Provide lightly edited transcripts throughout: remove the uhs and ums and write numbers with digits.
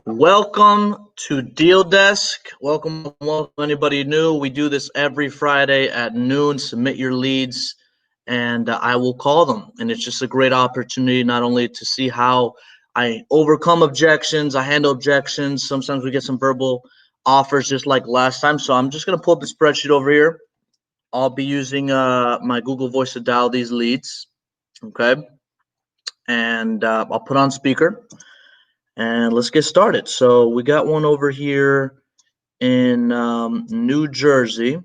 Welcome to Deal Desk. Welcome anybody new. We do this every Friday at noon. Submit your leads, and I will call them. And it's just a great opportunity not only to see how I overcome objections, I handle objections. Sometimes we get some verbal offers just like last time. So I'm just going to pull up the spreadsheet over here. I'll be using my Google Voice to dial these leads. Okay. And I'll put on speaker. And let's get started. So we got one over here in New Jersey.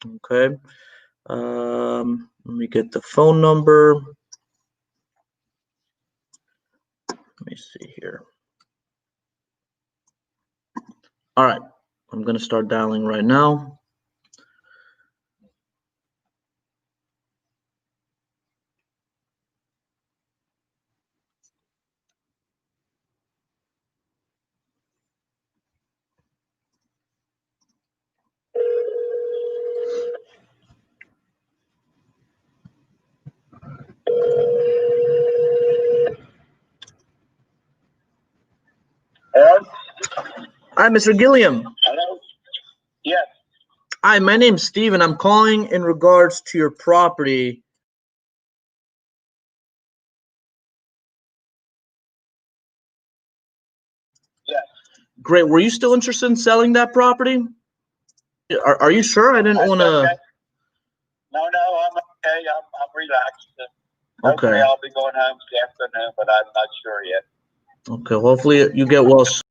Okay. Let me get the phone number. Let me see here. All right. I'm going to start dialing right now. Hello? Hi, Mr. Gilliam. Hello? Yes. Hi, my name's Steven. I'm calling in regards to your property. Yes. Great. Were you still interested in selling that property? Are you sure? I didn't want to. Okay. No, I'm okay. I'm relaxed. Okay. Hopefully I'll be going home this afternoon, but I'm not sure yet. Okay. Hopefully you get well soon.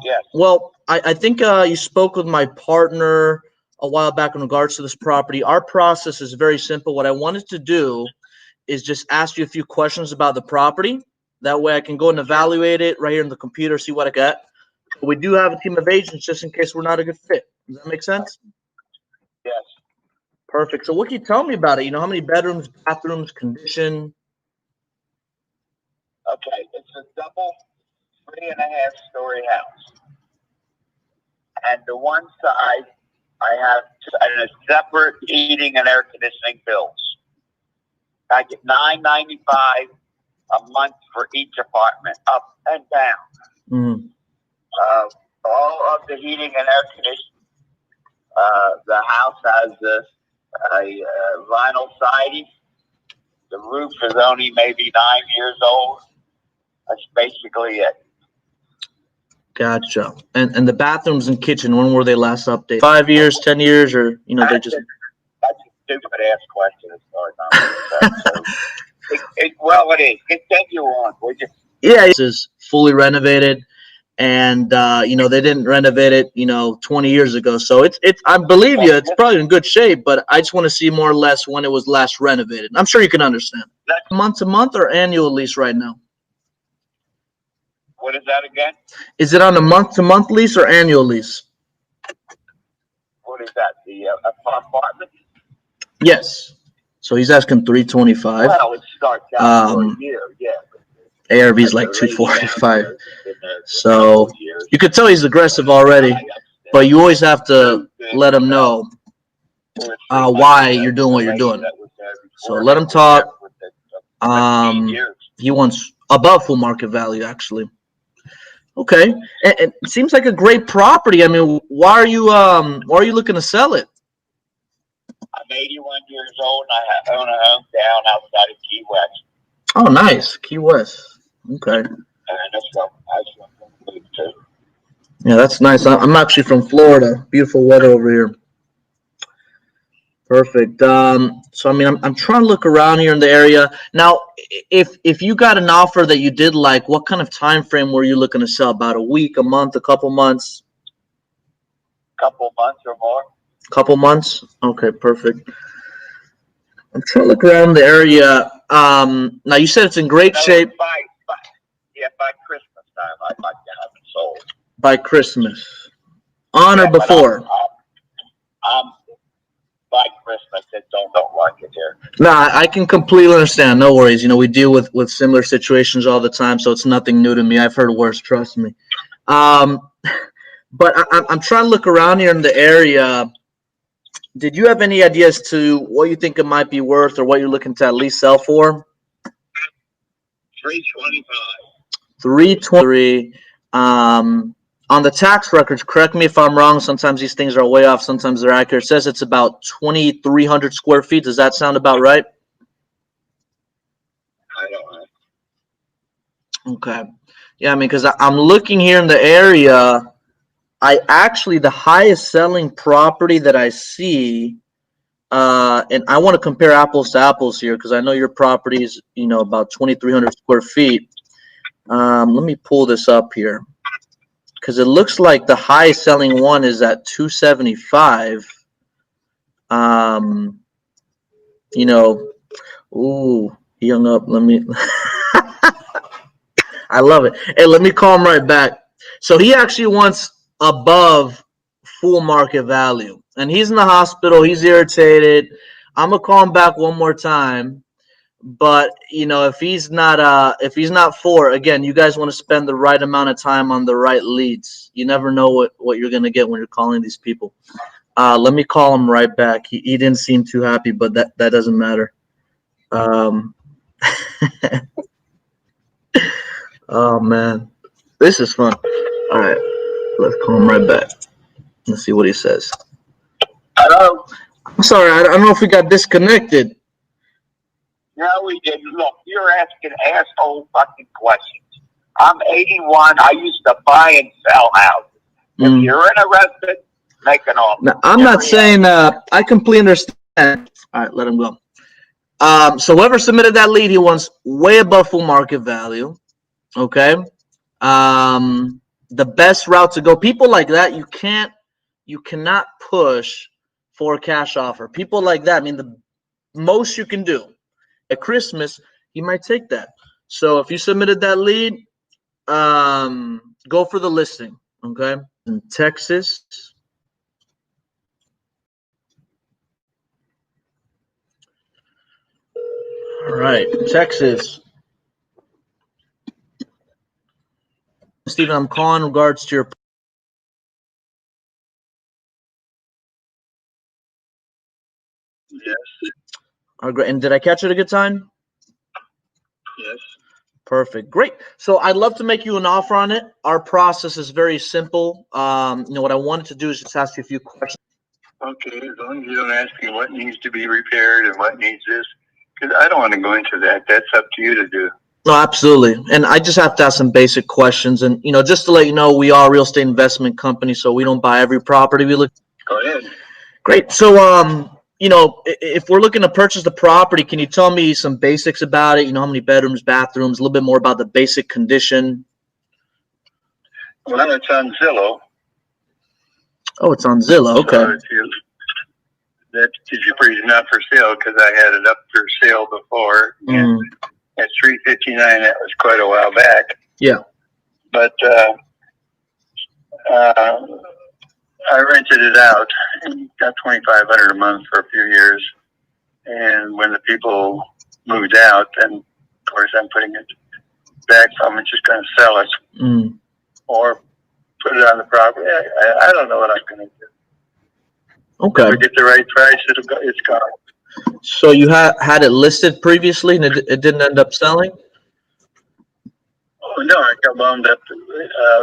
Yes. Well, I think you spoke with my partner a while back in regards to this property. Our process is very simple. What I wanted to do is just ask you a few questions about the property. That way I can go and evaluate it right here in the computer, see what I got. We do have a team of agents just in case we're not a good fit. Does that make sense? Yes. Perfect. So what can you tell me about it? You know, how many bedrooms, bathrooms, condition? Okay. It's a double 3.5-story house. And the one side, I have a separate heating and air conditioning bills. I get $9.95 a month for each apartment, up and down. Mm. All of the heating and air conditioning. The house has a vinyl siding. The roof is only maybe 9 years old. That's basically it. Gotcha. And the bathrooms and kitchen, when were they last updated? 5 years, 10 years, or they just. That's a stupid ass question as far as I'm concerned. Well, it is. Continue on. Yeah, this is fully renovated, and they didn't renovate it 20 years ago. So it's I believe you, it's probably in good shape, but I just want to see more or less when it was last renovated. I'm sure you can understand. Month to month or annual lease right now? What is that again? Is it on a month-to-month lease or annual lease? What is that? The apartment? Yes. So he's asking $325. Well, it starts out for a year, yeah. ARV is like $245. So you could tell he's aggressive already, but you always have to let him know why you're doing what you're doing. So let him talk. He wants above full market value, actually. Okay, and it seems like a great property. I mean, why are you looking to sell it? I'm 81 years old and I own a home down outside of Key West. Oh, nice, Key West. Okay. And that's what I'm moving to. Yeah, that's nice. I'm actually from Florida. Beautiful weather over here. Perfect. So I mean, I'm trying to look around here in the area now. If you got an offer that you did like, what kind of time frame were you looking to sell? About a week, a month, a couple months? Couple months or more. Couple months. Okay, perfect. I'm trying to look around the area. Now you said it's in great shape. By Christmas time, I'd like to have it sold. By Christmas, on or before? By Christmas, it don't like it here. Nah, I can completely understand. No worries. We deal with similar situations all the time, so it's nothing new to me. I've heard worse. Trust me. But I'm trying to look around here in the area. Did you have any ideas to what you think it might be worth, or what you're looking to at least sell for? $325. 323. On the tax records, correct me if I'm wrong. Sometimes these things are way off. Sometimes they're accurate. It says it's about 2,300 square feet. Does that sound about right? I don't know. Okay. Yeah, I mean, because I'm looking here in the area. The highest selling property that I see, and I want to compare apples to apples here because I know your property is, about 2,300 square feet. Let me pull this up here because it looks like the highest selling one is at 275. Um, you know, ooh, he hung up. Let me. I love it. Hey, let me call him right back. So he actually wants above full market value, and he's in the hospital. He's irritated. I'm gonna call him back one more time. But if he's not for, again, you guys want to spend the right amount of time on the right leads. You never know what you're gonna get when you're calling these people. Let me call him right back. He didn't seem too happy, but that doesn't matter. Um, oh man, this is fun. All right, let's call him right back. Let's see what he says. Hello? I'm sorry, I don't know if we got disconnected. No, we didn't. Look, you're asking asshole fucking questions. I'm 81. I used to buy and sell houses. If you're interested, make an offer. Now, I'm not saying I completely understand. All right, let him go. So whoever submitted that lead, he wants way above full market value. Okay. The best route to go. People like that, you cannot push for a cash offer. People like that, I mean, the most you can do at Christmas, he might take that. So if you submitted that lead, go for the listing. Okay. In Texas. All right, Texas. Stephen, I'm calling in regards to your. Yes. And did I catch it a good time? Yes. Perfect. Great. So I'd love to make you an offer on it. Our process is very simple. What I wanted to do is just ask you a few questions. Okay, as long as you don't ask me what needs to be repaired and what needs this, because I don't want to go into that. That's up to you to do. No, absolutely. And I just have to ask some basic questions. And, just to let you know, we are a real estate investment company, so we don't buy every property we look. Go ahead. Great. So, if we're looking to purchase the property, can you tell me some basics about it? How many bedrooms, bathrooms, a little bit more about the basic condition. Well, it's on Zillow. Oh, it's on Zillow. Okay. So that gives you pretty not for sale because I had it up for sale before. And at $359, that was quite a while back. Yeah. But I rented it out and got $2,500 a month for a few years. And when the people moved out, then of course I'm putting it back from it, just going to sell it or put it on the property. I don't know what I'm going to do. Okay. If we get the right price, it's gone. So you had it listed previously and it didn't end up selling? Oh no, I got wound up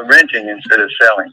renting instead of selling.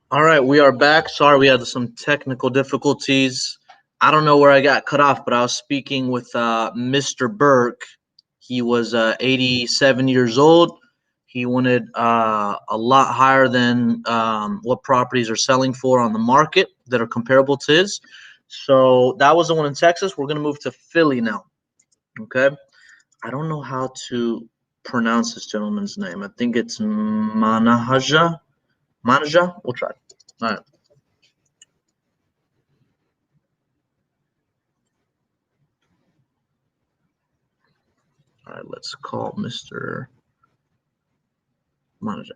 All right, we are back. Sorry, we had some technical difficulties. I don't know where I got cut off, but I was speaking with Mr. Burke. He was 87 years old. He wanted a lot higher than what properties are selling for on the market that are comparable to his. So that was the one in Texas. We're going to move to Philly now. Okay. I don't know how to pronounce this gentleman's name. I think it's Manahaja. Manaja? We'll try. All right. All right, let's call Mr. Manager.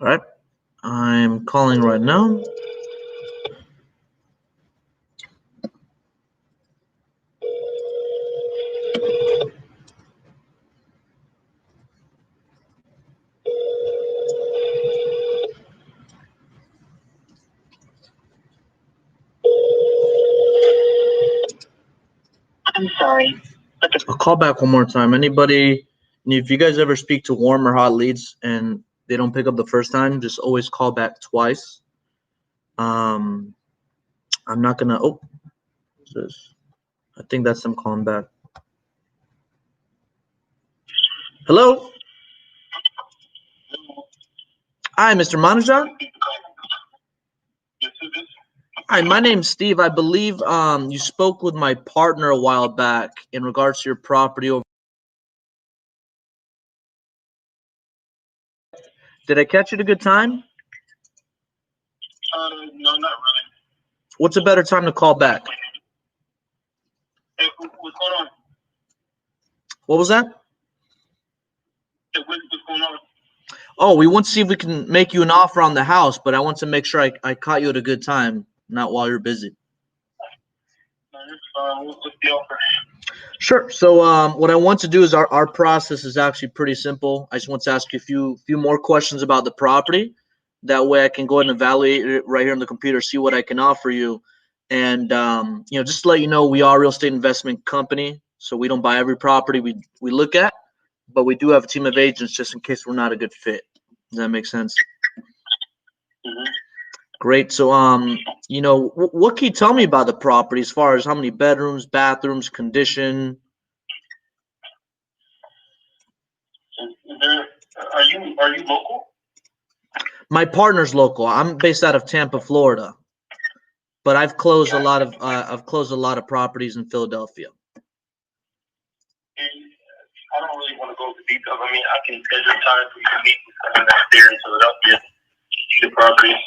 All right, I'm calling right now. I'm sorry. I'll call back one more time. Anybody, if you guys ever speak to warm or hot leads and they don't pick up the first time, just always call back twice. I'm not gonna. Oh, what's this? I think that's them calling back. Hello. Hi, Mr. Manager. Hi, my name's Steve. I believe you spoke with my partner a while back in regards to your property over. Did I catch you at a good time? No, not really. What's a better time to call back? Hey, what's going on? What was that? Hey, what's going on? Oh, we want to see if we can make you an offer on the house, but I want to make sure I caught you at a good time, not while you're busy. What's the offer? Sure. So what I want to do is our process is actually pretty simple. I just want to ask you a few more questions about the property. That way I can go ahead and evaluate it right here on the computer, see what I can offer you. And just to let you know, we are a real estate investment company, so we don't buy every property we look at, but we do have a team of agents just in case we're not a good fit. Does that make sense? Mm-hmm. Great. So, what can you tell me about the property as far as how many bedrooms, bathrooms, condition? Are you local? My partner's local. I'm based out of Tampa, Florida, but I've closed a lot of properties in Philadelphia. I don't really want to go into details. I mean, I can schedule time for you to meet with someone that's there in Philadelphia to see the properties.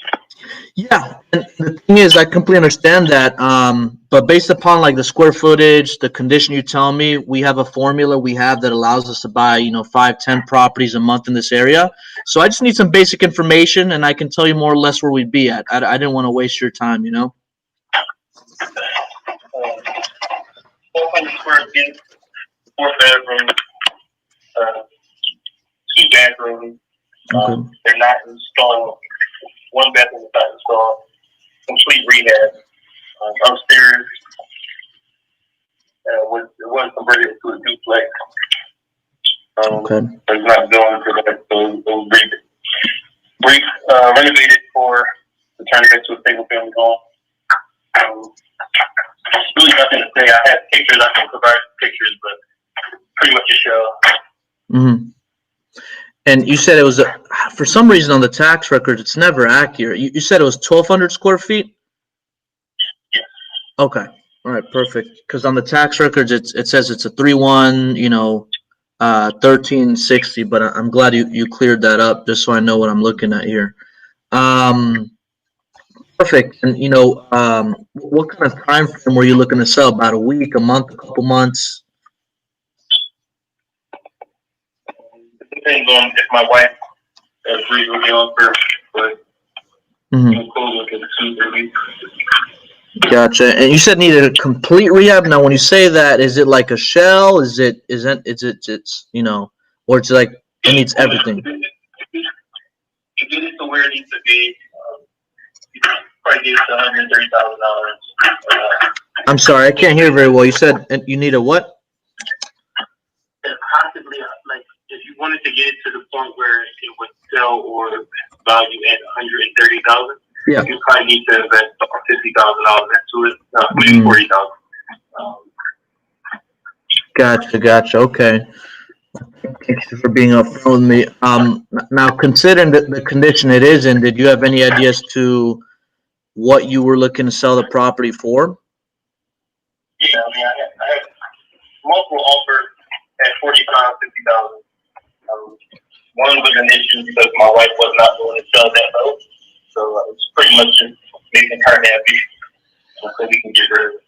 Yeah, and the thing is, I completely understand that. But based upon like the square footage, the condition you tell me, we have a formula we have that allows us to buy, 5, 10 properties a month in this area. So I just need some basic information, and I can tell you more or less where we'd be at. I didn't want to waste your time, 400 square feet, 4 bedrooms, 2 bathrooms. Okay. They're not installed. 1 bathroom is not installed. Complete rehab. Upstairs was converted into a duplex. Okay. It's not going for that. So it was renovated for to turn it into a single family home. Really nothing to say. I have pictures. I can provide pictures, but pretty much a show. Mm-hmm. And you said it was for some reason on the tax record, it's never accurate. You said it was 1,200 square feet? Yes. Okay. All right. Perfect. Because on the tax records, it says it's a 3-1, 1360. But I'm glad you cleared that up just so I know what I'm looking at here. Perfect. And what kind of time frame were you looking to sell? About a week, a month, a couple months? It depends on if my wife agrees with the offer, but we'll close within 2-3 weeks. Gotcha. And you said needed a complete rehab. Now, when you say that, is it like a shell? Is it or it's like it needs everything? to get it to where it needs to be, you probably get it to $130,000. I'm sorry, I can't hear very well. You said you need a what? Possibly, like, if you wanted to get it to the point where it would sell or value at $130,000, Yeah. you probably need to invest $50,000 into it, maybe $40,000. Gotcha. Okay. Thank you for being upfront with me. Now considering the condition it is in, did you have any ideas to what you were looking to sell the property for? Yeah, I mean, I had multiple offers at $45,000, $50,000. One was an issue because my wife was not willing to sell that low, so it's pretty much just making her happy so we can get rid of it.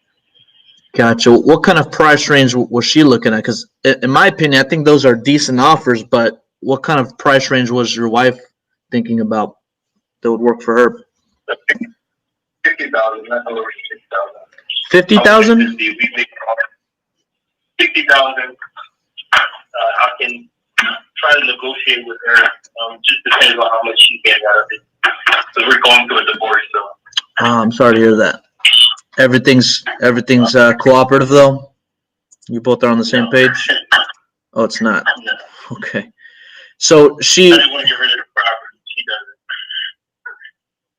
Gotcha. What kind of price range was she looking at? Because in my opinion, I think those are decent offers, but what kind of price range was your wife thinking about that would work for her? 50,000, not over 6,000. 50,000? We make 60,000. I can try to negotiate with her. Just depends on how much she gets out of it. Because we're going through a divorce, so. I'm sorry to hear that. Everything's cooperative though. You both are on the same page. Oh, it's not. No. Okay. So she. I didn't want to get rid of the property. She doesn't.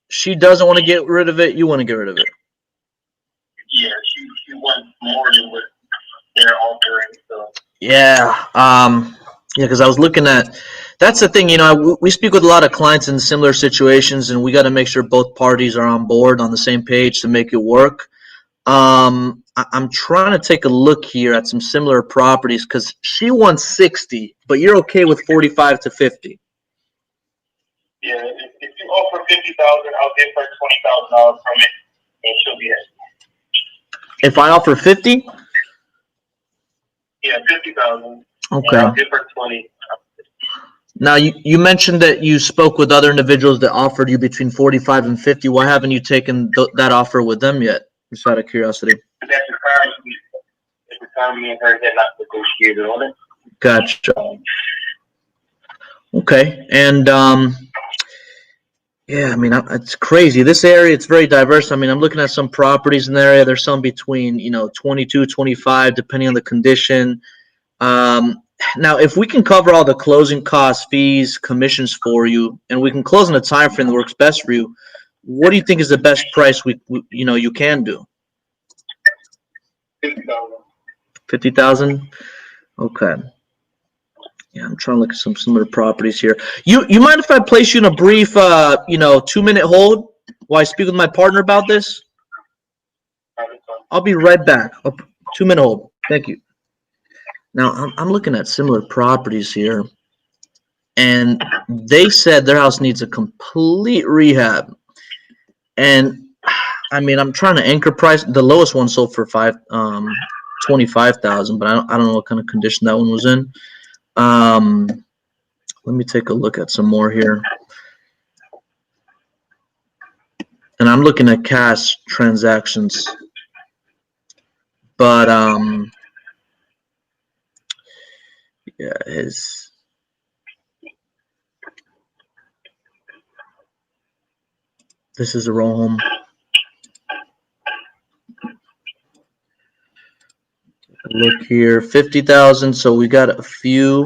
She doesn't want to get rid of it. You want to get rid of it. Yeah, she wants more than what they're offering. So. Yeah. Yeah, because I was looking at. That's the thing, we speak with a lot of clients in similar situations, and we got to make sure both parties are on board on the same page to make it work. I'm trying to take a look here at some similar properties because she wants 60, but you're okay with 45 to 50. Yeah, if you offer 50,000, I'll give her $20,000 from it, and she'll be happy. If I offer 50? Yeah, 50,000. Okay. I'll give her 20. Now, you mentioned that you spoke with other individuals that offered you between 45 and 50. Why haven't you taken that offer with them yet? Just out of curiosity. At the time, me and her had not negotiated on it. Gotcha. Okay. And, yeah, I mean, it's crazy. This area, it's very diverse. I mean, I'm looking at some properties in the area. There's some between, 22, 25, depending on the condition. Now, if we can cover all the closing costs, fees, commissions for you, and we can close in a time frame that works best for you, what do you think is the best price you can do? 50,000. 50,000? Okay. Yeah, I'm trying to look at some similar properties here. You mind if I place you in a brief, 2-minute hold while I speak with my partner about this? I'll be right back. 2-minute hold. Thank you. Now, I'm looking at similar properties here, and they said their house needs a complete rehab. And, I mean, I'm trying to anchor price. The lowest one sold for 25,000, but I don't know what kind of condition that one was in. Let me take a look at some more here. And I'm looking at cash transactions. But, yeah, this is a row home. Look here, 50,000. So we got a few.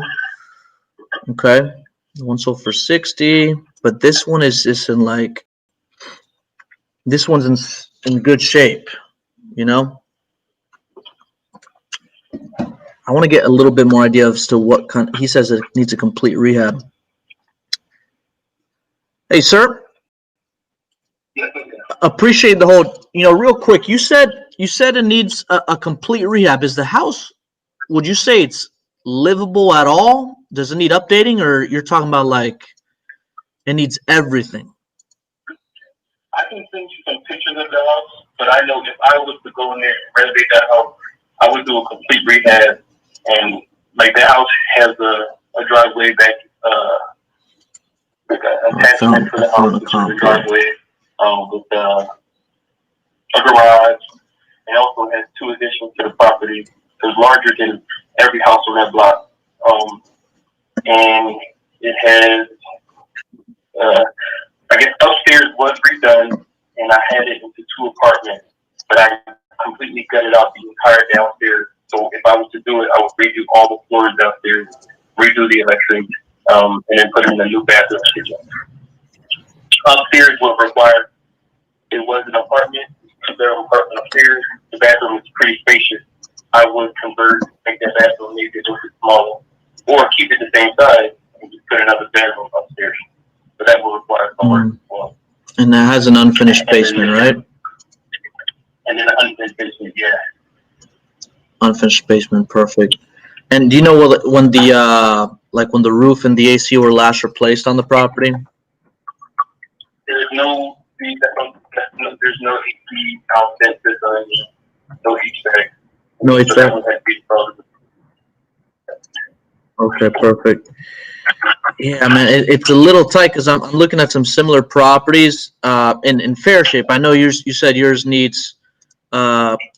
Okay, one sold for 60, but this one is just in this one's in good shape. I want to get a little bit more idea as to what kind. He says it needs a complete rehab. Hey, sir. Appreciate the whole. Real quick. You said it needs a complete rehab. Is the house? Would you say it's livable at all? Does it need updating, or you're talking about it needs everything? I can send you some pictures of the house, but I know if I was to go in there and renovate that house, I would do a complete rehab. And the house has a driveway back, like an attachment for the house, which is a driveway, with a garage, and also has 2 additions to the property. It's larger than every house on that block. And it has I guess upstairs was redone, and I had it into 2 apartments, but I completely gutted out the entire downstairs. So if I was to do it, I would redo all the floors downstairs, redo the electric, and then put in a new bathroom kitchen. Upstairs would require, it was an apartment, 2-bedroom apartment upstairs. The bathroom is pretty spacious. I would convert, make that bathroom maybe a little bit smaller, or keep it the same size and just put another bedroom upstairs. But that will require some work as well. And that has an unfinished basement, right? And then an unfinished basement, yeah. Unfinished basement, perfect. And do you know when the roof and the AC were last replaced on the property? There's no AC outfit, no HVAC. No HVAC. Okay, perfect. Yeah, man, it's a little tight because I'm looking at some similar properties in fair shape. I know you said yours needs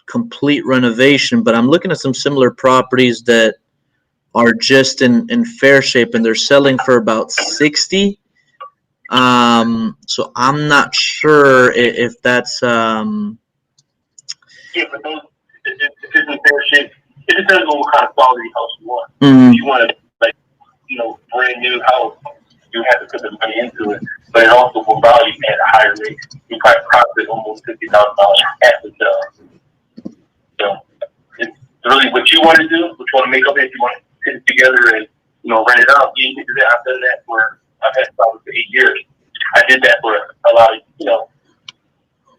complete renovation, but I'm looking at some similar properties that are just in fair shape, and they're selling for about 60. So I'm not sure if that's Yeah, but those, if it's in fair shape, it depends on what kind of quality house you want. If you want a brand new house, you have to put the money into it, but it also will value at a higher rate. You probably profit almost $50,000 at the sale. So it's really what you want to do, what you want to make up it. If you want to put it together and rent it out, you can do that. I've done that I've had probably for 8 years. I did that for a lot of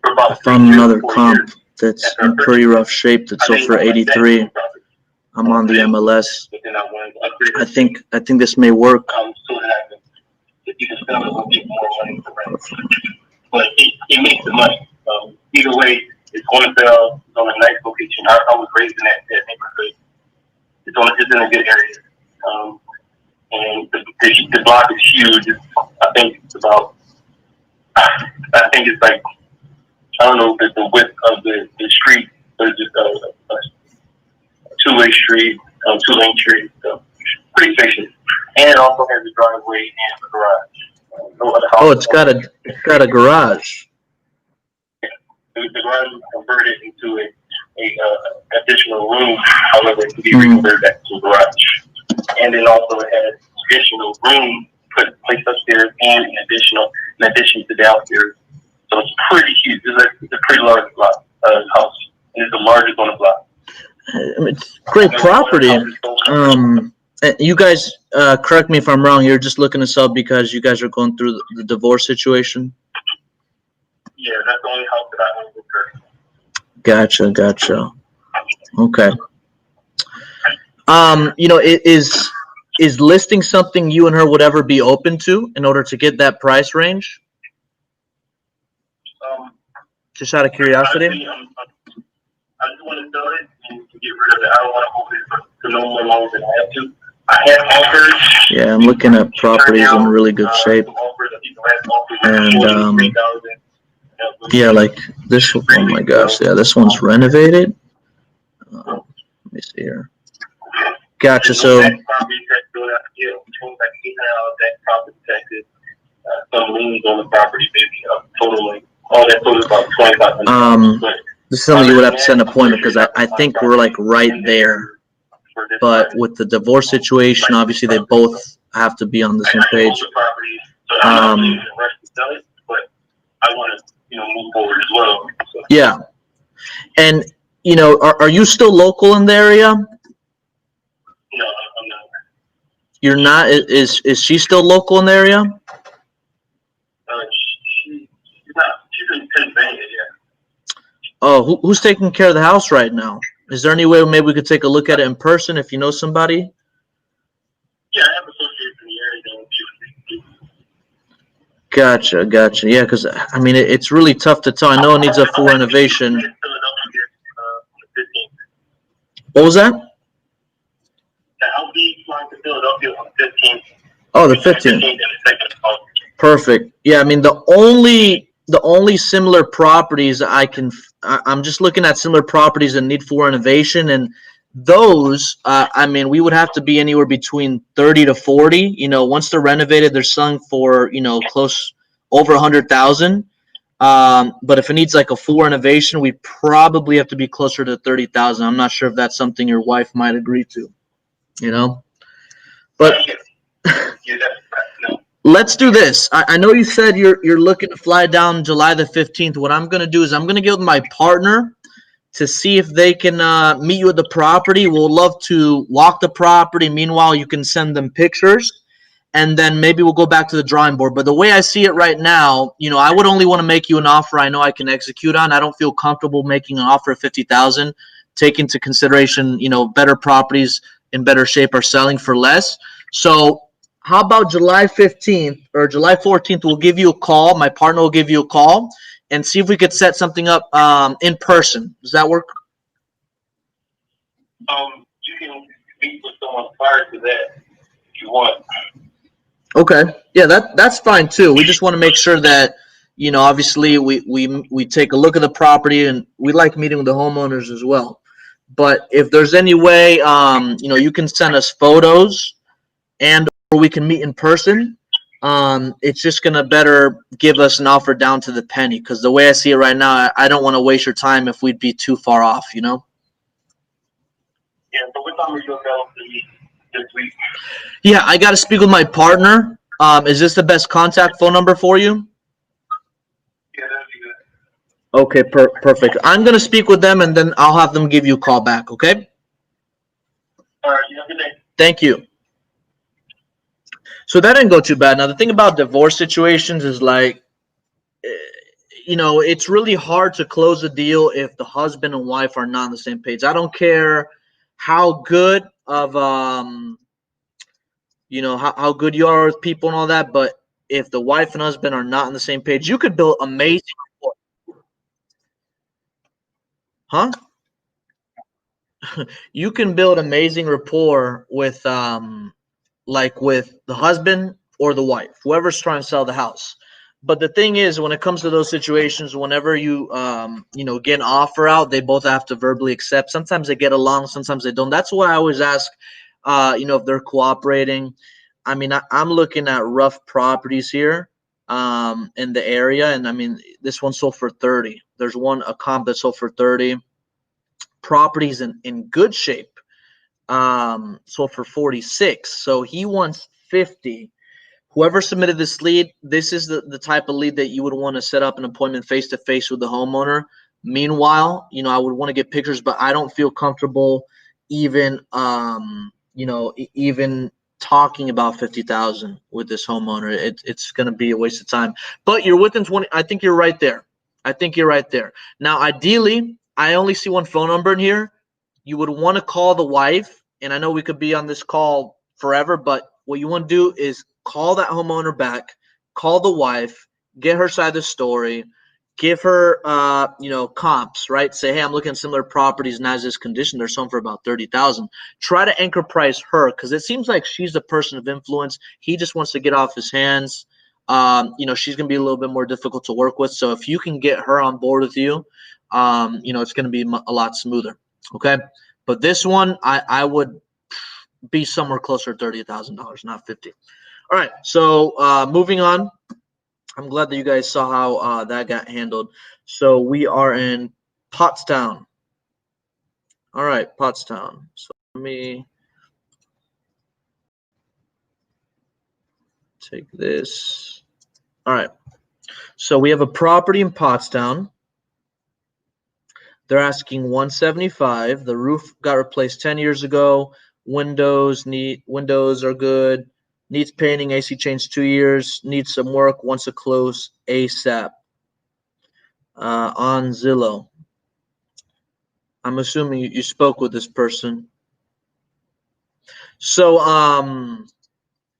for about. I found another comp that's in pretty rough shape that's sold for 83. I'm on the MLS. I think this may work. So that if you can sell it, we'll get more money for rent. But it makes the money. Either way, it's going to sell. It's on a nice location. I was raised in that neighborhood. It's in a good area. And the block is huge. I think it's like, I don't know the width of the street, but it's just a 2-way street, 2-lane street. So pretty spacious. And it also has a driveway and a garage. No other Oh, it's got a garage. Yeah. The garage was converted into a additional room. However, it can be reconverted back to a garage. And then also it has additional room placed upstairs and in addition to downstairs. So it's pretty huge. It's a pretty large block house. And it's the largest on the block. It's great property. You guys, correct me if I'm wrong, you're just looking to sell because you guys are going through the divorce situation? Yeah, that's the only house that I own with her. Gotcha. Okay. Is listing something you and her would ever be open to in order to get that price range? Just out of curiosity. I just want to sell it and get rid of it. I don't want to hold it for no more longer than I have to. I have offers. Yeah, I'm looking at properties in really good shape. And yeah, like this. Oh my gosh, yeah, this one's renovated. Let me see here. Gotcha. So. Some liens on the property, maybe totally. All that totals about $2,500. This is something you would have to set an appointment because I think we're like right there. But with the divorce situation, obviously they both have to be on the same page. But I want to, move forward as well. So. Yeah. And, are you still local in the area? No, I'm not. You're not? Is she still local in the area? She's not. She's in Pennsylvania, yeah. Oh, who's taking care of the house right now? Is there any way maybe we could take a look at it in person if you know somebody? Yeah, I have associates in the area. Gotcha. Yeah, because, it's really tough to tell. I know it needs a full renovation. What was that? I'll be flying to Philadelphia on the 15th. Oh, the 15th. Perfect. Yeah, the only similar properties I'm just looking at similar properties that need full renovation, and those, I mean, we would have to be anywhere between 30 to 40. Once they're renovated, they're selling for, close over 100,000. But if it needs like a full renovation, we probably have to be closer to 30,000. I'm not sure if that's something your wife might agree to, you know. But let's do this. I know you said you're looking to fly down July the 15th. What I'm gonna do is I'm gonna get with my partner to see if they can meet you at the property. We'll love to walk the property. Meanwhile, you can send them pictures, and then maybe we'll go back to the drawing board. But the way I see it right now, I would only want to make you an offer I know I can execute on. I don't feel comfortable making an offer of 50,000. Take into consideration, better properties in better shape are selling for less. So how about July 15th or July 14th? We'll give you a call. My partner will give you a call and see if we could set something up in person. Does that work? You can meet with someone prior to that if you want. Okay. Yeah, that's fine too. We just want to make sure that, obviously we take a look at the property, and we like meeting with the homeowners as well. But if there's any way, you can send us photos, and or we can meet in person. It's just gonna better give us an offer down to the penny, because the way I see it right now, I don't want to waste your time if we'd be too far off. Yeah. So what time are you available to meet this week? Yeah, I got to speak with my partner. Is this the best contact phone number for you? Yeah, that'd be good. Okay, perfect. I'm gonna speak with them, and then I'll have them give you a call back. Okay. All right. You have a good day. Thank you. So that didn't go too bad. Now the thing about divorce situations is like, it's really hard to close a deal if the husband and wife are not on the same page. I don't care how good of how good you are with people and all that, but if the wife and husband are not on the same page, you could build amazing rapport. Huh? You can build amazing rapport with with the husband or the wife, whoever's trying to sell the house. But the thing is, when it comes to those situations, whenever you get an offer out, they both have to verbally accept. Sometimes they get along, sometimes they don't. That's why I always ask, if they're cooperating. I mean, I'm looking at rough properties here in the area, and I mean, this one sold for 30. There's a comp that sold for 30. Properties in good shape sold for 46. So he wants 50. Whoever submitted this lead, this is the type of lead that you would want to set up an appointment face to face with the homeowner. Meanwhile, I would want to get pictures, but I don't feel comfortable even even talking about 50,000 with this homeowner. It's going to be a waste of time. But you're within 20. I think you're right there. Now, ideally, I only see one phone number in here. You would want to call the wife, and I know we could be on this call forever, but what you want to do is call that homeowner back, call the wife, get her side of the story, give her comps, right? Say, hey, I'm looking at similar properties in as is condition. They're selling for about 30,000. Try to anchor price her, because it seems like she's the person of influence. He just wants to get off his hands. She's going to be a little bit more difficult to work with. So if you can get her on board with you, it's going to be a lot smoother. Okay. But this one, I would be somewhere closer to $30,000, not 50. All right. So moving on. I'm glad that you guys saw how that got handled. So we are in Pottstown. All right, Pottstown. So let me take this. All right. So we have a property in Pottstown. They're asking $175. The roof got replaced 10 years ago. Windows are good. Needs painting, AC changed 2 years. Needs some work. Wants to close ASAP. On Zillow. I'm assuming you spoke with this person. So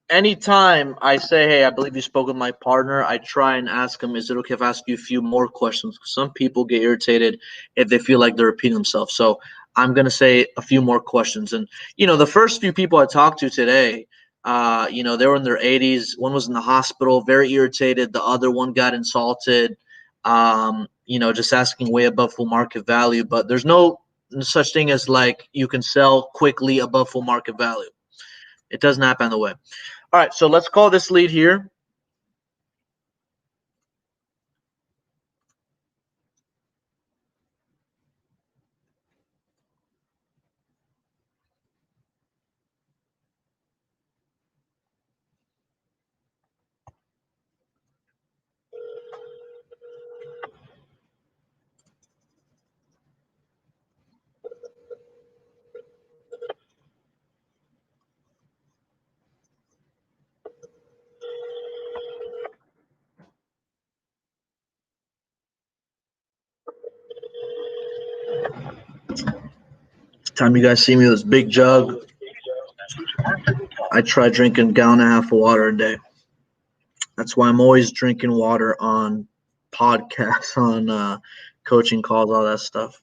anytime I say, hey, I believe you spoke with my partner, I try and ask him, is it okay if I ask you a few more questions? Some people get irritated if they feel like they're repeating themselves. So I'm going to say a few more questions. And, the first few people I talked to today, they were in their 80s. One was in the hospital, very irritated. The other one got insulted, just asking way above full market value. But there's no such thing as like you can sell quickly above full market value. It doesn't happen that way. All right, so let's call this lead here. Time you guys see me with this big jug, I try drinking a gallon and a half of water a day. That's why I'm always drinking water on podcasts, on coaching calls, all that stuff.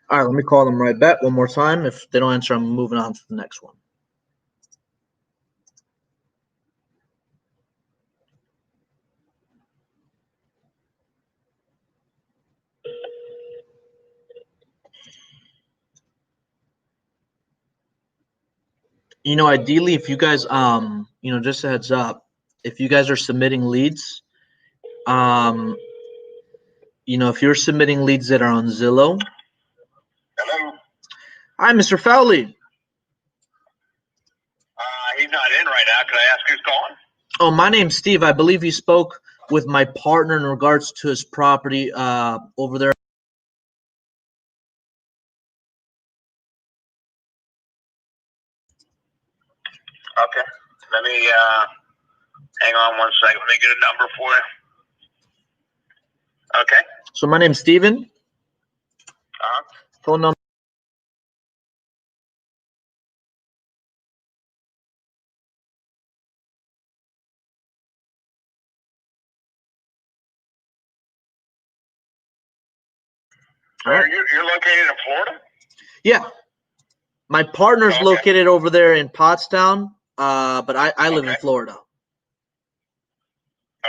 All right, let me call them right back one more time. If they don't answer, I'm moving on to the next one. You know, ideally, if you guys, you know, just a heads up, if you guys are submitting leads, you know, if you're submitting leads that are on Zillow. Hello. Hi, Mr. Fowley. He's not in right now. Can I ask who's calling? Oh, my name's Steve. I believe you spoke with my partner in regards to his property over there. Okay. Let me hang on one second. Let me get a number for you. Okay. So my name's Steven. Uh-huh. Phone number. So you're located in Florida? Yeah. My partner's Okay. located over there in Pottstown, but I live in Florida.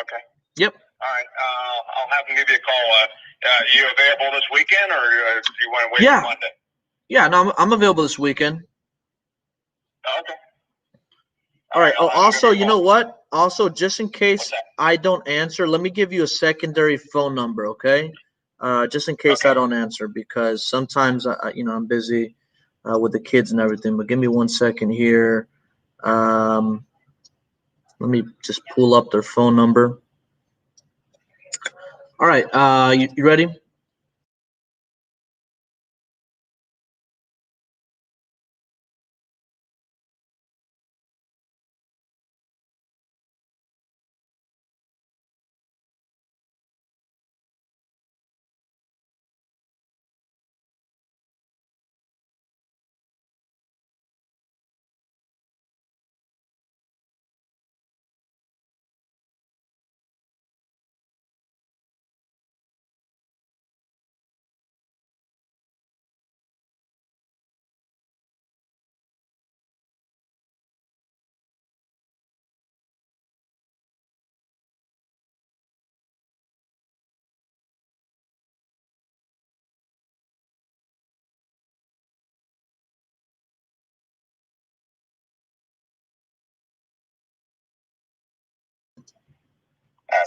Okay. Yep. All right. I'll have him give you a call. You available this weekend, or do you want to wait Yeah. for Monday? Yeah, no, I'm available this weekend. Okay. All right. Oh, I'll have him also, give you you a know call. what? Also, just in case What's that? I don't answer, let me give you a secondary phone number, okay? Just in case I Okay. don't answer, because sometimes you know, I'm busy with the kids and everything. But give me 1 second here. Let me just pull up their phone number. All right. You ready?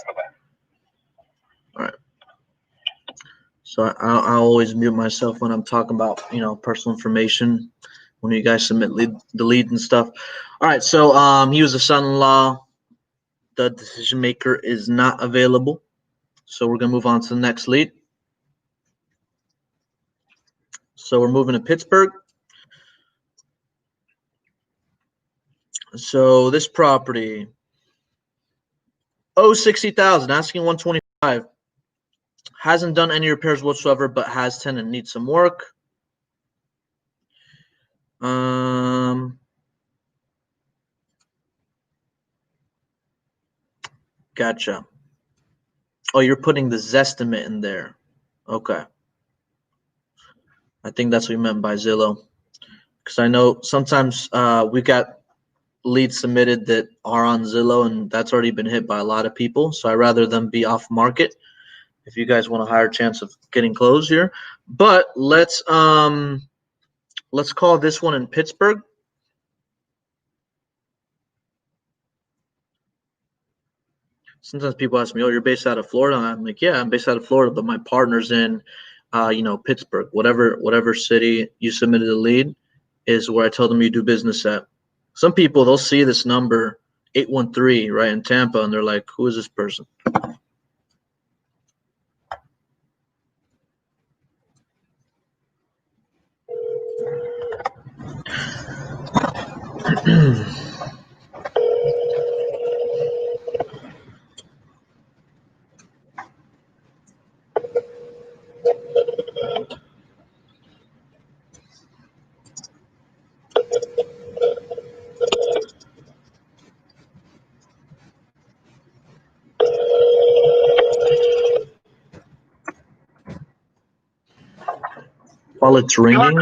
Bye-bye. All right. So I always mute myself when I'm talking about, you know, personal information when you guys submit the lead and stuff. All right. So he was a son-in-law. The decision maker is not available. So we're gonna move on to the next lead. So we're moving to Pittsburgh. So this property, 60,000, asking 125. Hasn't done any repairs whatsoever, but has tenant needs some work. Gotcha. Oh, you're putting the Zestimate in there. Okay. I think that's what you meant by Zillow. Because I know sometimes we got leads submitted that are on Zillow, and that's already been hit by a lot of people. So I'd rather them be off market if you guys want a higher chance of getting closed here. But let's call this one in Pittsburgh. Sometimes people ask me, "Oh, you're based out of Florida?" I'm like, "Yeah, I'm based out of Florida, but my partner's in, Pittsburgh. Whatever city you submitted a lead is where I tell them you do business at." Some people, they'll see this number 813 right in Tampa, and they're like, "Who is this person?" While it's ringing,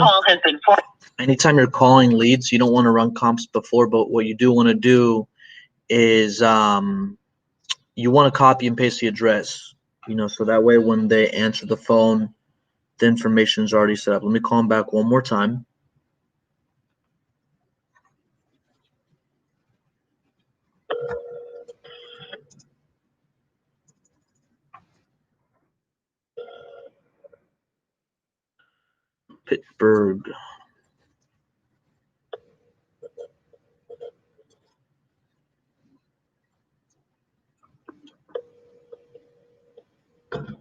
anytime you're calling leads, you don't want to run comps before, but what you do want to do is you want to copy and paste the address, so that way when they answer the phone, the information is already set up. Let me call them back one more time. Pittsburgh.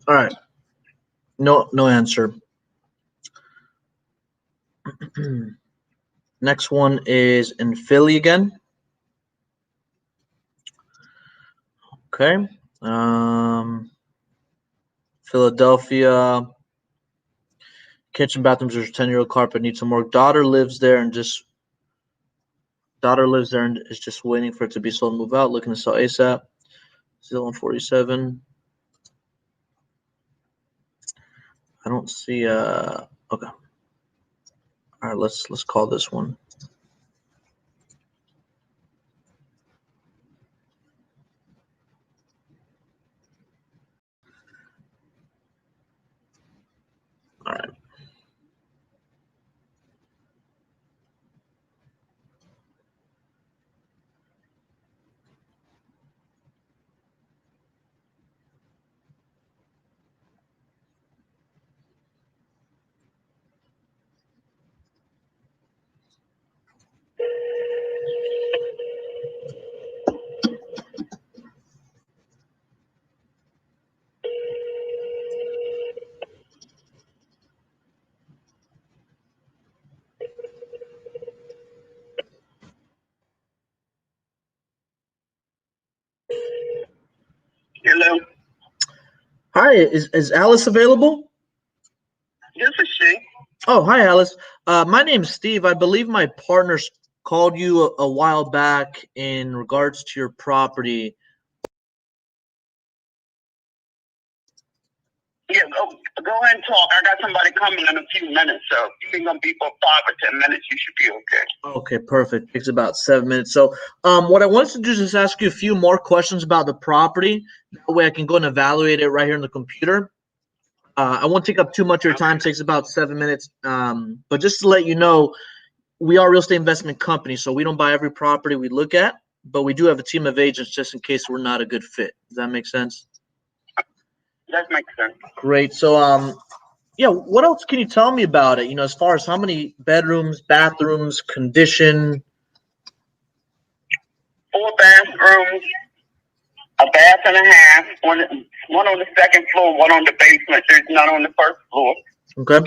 All right. No answer. Next one is in Philly again. Okay. Philadelphia. Kitchen, bathrooms, there's a 10-year-old carpet, needs some work. Daughter lives there and is just waiting for it to be sold and move out, looking to sell ASAP. Still on 47. I don't see okay. All right, let's call this one. All right. Hello. Hi, is Alice available? This is she. Oh, hi, Alice. My name's Steve. I believe my partners called you a while back in regards to your property. Yeah, go ahead and talk. I got somebody coming in a few minutes, so you think gonna be for 5 or 10 minutes. You should be okay. Okay, perfect. Takes about 7 minutes. So, what I wanted to do is just ask you a few more questions about the property. That way, I can go and evaluate it right here on the computer. I won't take up too much of your time. It takes about 7 minutes. But just to let you know, we are a real estate investment company, so we don't buy every property we look at, but we do have a team of agents just in case we're not a good fit. Does that make sense? That makes sense. Great. So, yeah, what else can you tell me about it? As far as how many bedrooms, bathrooms, condition? 4 bathrooms, a bath and a half. One on the second floor, one on the basement. There's none on the first floor. Okay.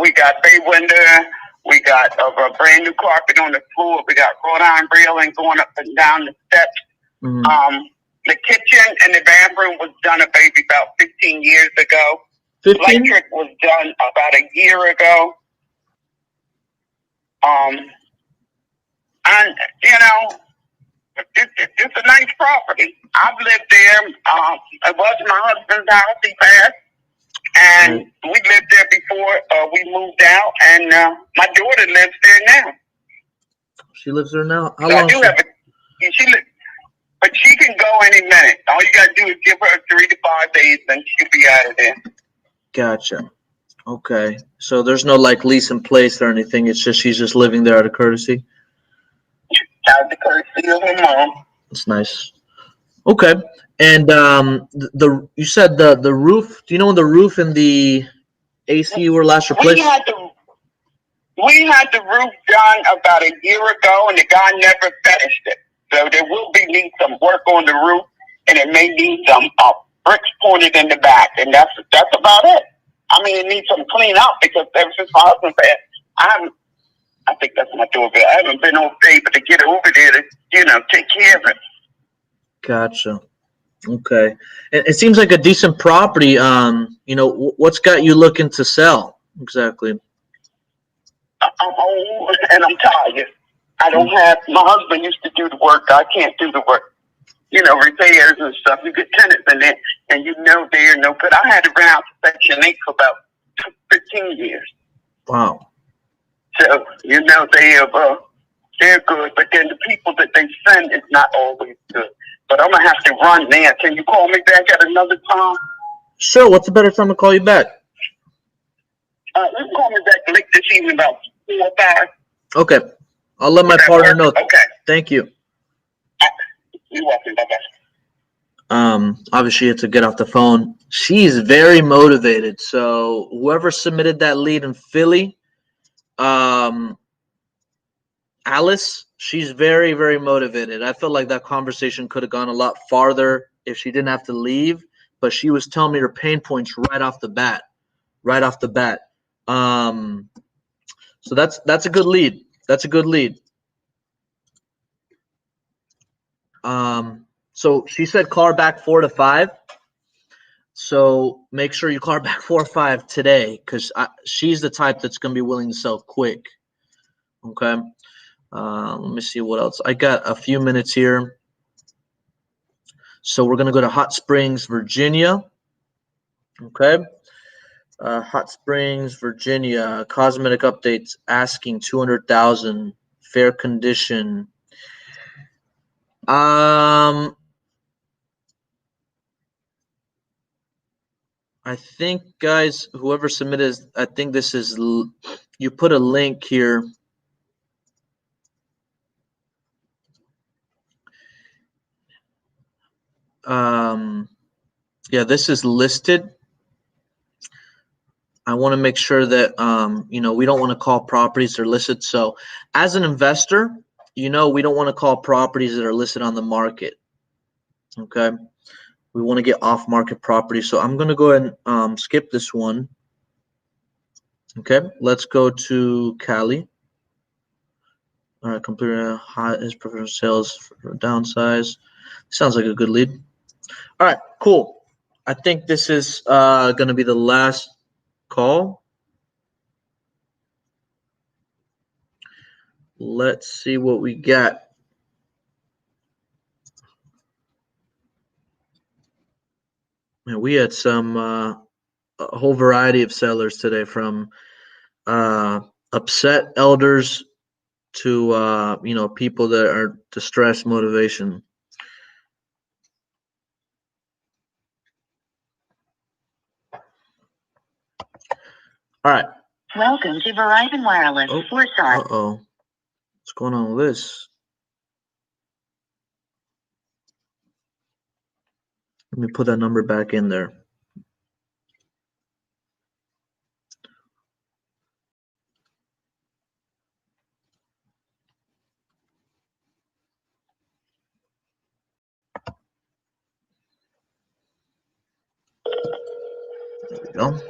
We got bay window. We got a brand new carpet on the floor. We got wrought iron railing going up and down the steps. Mm-hmm. The kitchen and the bathroom was done maybe about 15 years ago. 15? Electric was done about a year ago. And it's a nice property. I've lived there. It was my husband's house. He passed, and we lived there before we moved out. And my daughter lives there now. She lives there now. How so long? I do have a. She lives But she can go any minute. All you got to do is give her 3 to 5 days, and she'll be out of there. Gotcha. Okay. So there's no like lease in place or anything. It's just she's just living there out of courtesy. Out of the courtesy of her mom. That's nice. Okay. And the you said the roof. Do you know when the roof and the AC were last replaced? We had the roof done about a year ago, and the guy never finished it. So there will be need some work on the roof, and it may need some bricks pointed in the back, and that's about it. I mean, it needs some clean up because ever since my husband passed, I think that's my doorbell. I haven't been able to get over there to, take care of it. Gotcha. Okay. It seems like a decent property. What's got you looking to sell exactly? I'm old and I'm tired. I don't have. My husband used to do the work. I can't do the work. Repairs and stuff. You get tenants in there, and they're no good. I had it rent out to Section 8 for about 15 years. Wow. So they're good, but then the people that they send is not always good. But I'm gonna have to run there. Can you call me back at another time? Sure. What's a better time to call you back? You can call me back late this evening about 4 or 5. Okay. I'll let my partner know. Okay. Thank you. You're welcome. Bye-bye. Obviously, you have to get off the phone. She's very motivated. So whoever submitted that lead in Philly, Alice, she's very, very motivated. I feel like that conversation could have gone a lot farther if she didn't have to leave, but she was telling me her pain points right off the bat. So that's a good lead. That's a good lead. So she said call her back 4 to 5. So make sure you call her back 4 or 5 today, because she's the type that's going to be willing to sell quick. Okay. Let me see what else. I got a few minutes here. So we're going to go to Hot Springs, Virginia. Okay. Hot Springs, Virginia. Cosmetic updates asking $200,000. Fair condition. I think, guys, whoever submitted, I think this is, you put a link here. Yeah, this is listed. I want to make sure that, we don't want to call properties that are listed. So as an investor, we don't want to call properties that are listed on the market. Okay. We want to get off market property. So I'm going to go ahead and skip this one. Okay. Let's go to Cali. All right. Completed his professional sales for downsize. Sounds like a good lead. All right. Cool. I think this is going to be the last call. Let's see what we got. And we had a whole variety of sellers today, from upset elders to people that are distressed motivation. All right. Welcome to Verizon Wireless. We're sorry. Uh-oh. What's going on with this? Let me put that number back in there. There we go.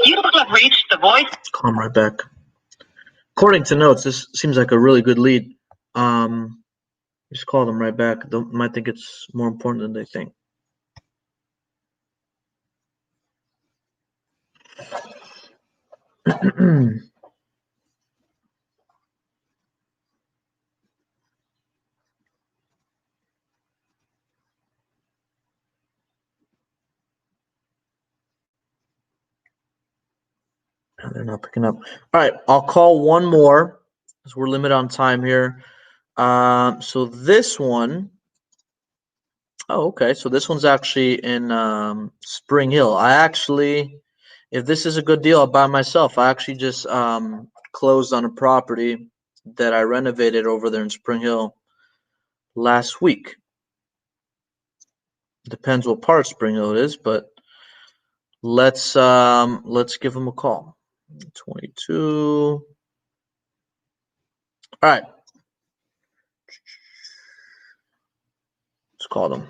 You have reached the voice. Call him right back. According to notes, this seems like a really good lead. Just call them right back. They might think it's more important than they think. They're not picking up. All right, I'll call one more because we're limited on time here. So this one. Oh, okay. So this one's actually in Spring Hill. If this is a good deal, I'll buy myself. I actually just closed on a property that I renovated over there in Spring Hill last week. Depends what part of Spring Hill it is, but let's give them a call. 22. All right. Let's call them.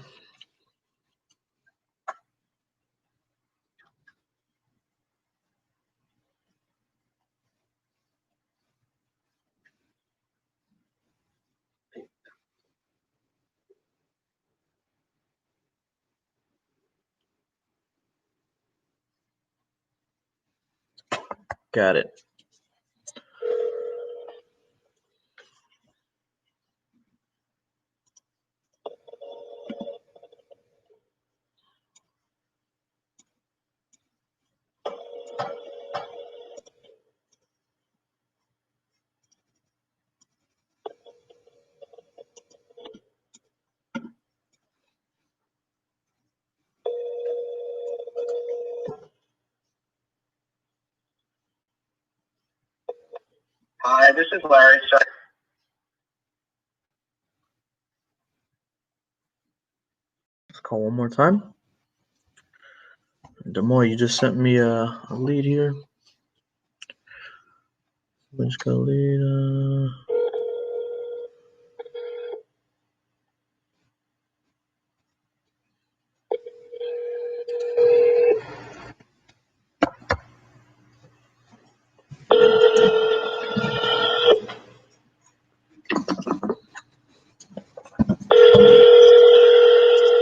Got it. Hi, this is Larry. Let's call one more time. Demoy, you just sent me a lead here. We just got a lead.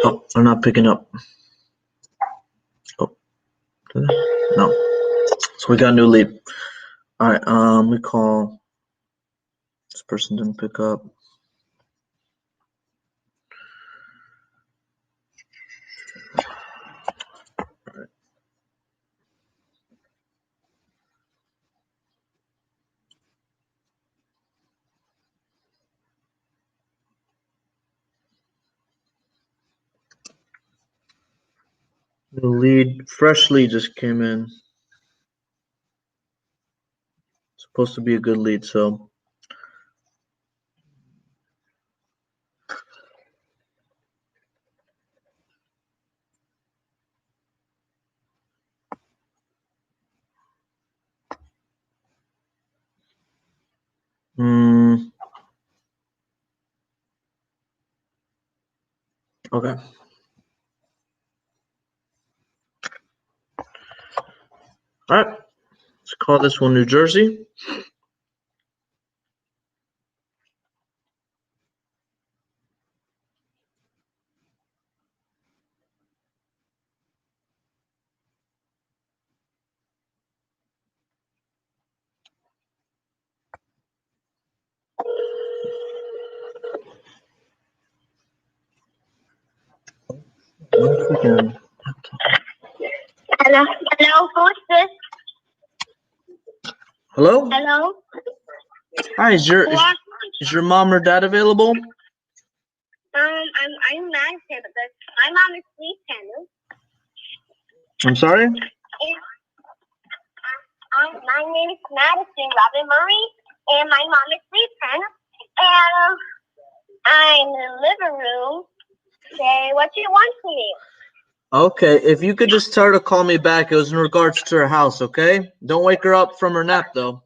Oh, they're not picking up. Oh, no. So we got a new lead. All right. We call. This person didn't pick up. All right. The lead, fresh lead just came in. Supposed to be a good lead, so. Okay. All right. Let's call this one New Jersey. Hello, hello, who's this? Hello? Hello? Hi, is your mom or dad available? I'm Madison, but my mom is sleeping. I'm sorry? My name is Madison Robin Murray, and my mom is sleeping. And I'm in the living room. Say what you want from me. Okay, if you could just tell her to call me back. It was in regards to her house, okay? Don't wake her up from her nap, though.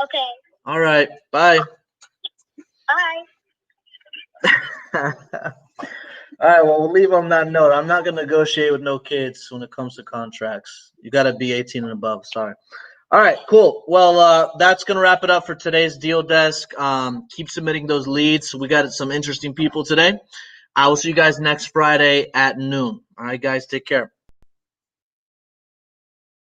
Okay. All right, bye. Bye. All right, well, we'll leave on that note. I'm not going to negotiate with no kids when it comes to contracts. You got to be 18 and above. Sorry. All right, cool. Well, that's going to wrap it up for today's Deal Desk. Keep submitting those leads. We got some interesting people today. I will see you guys next Friday at noon. All right, guys, take care.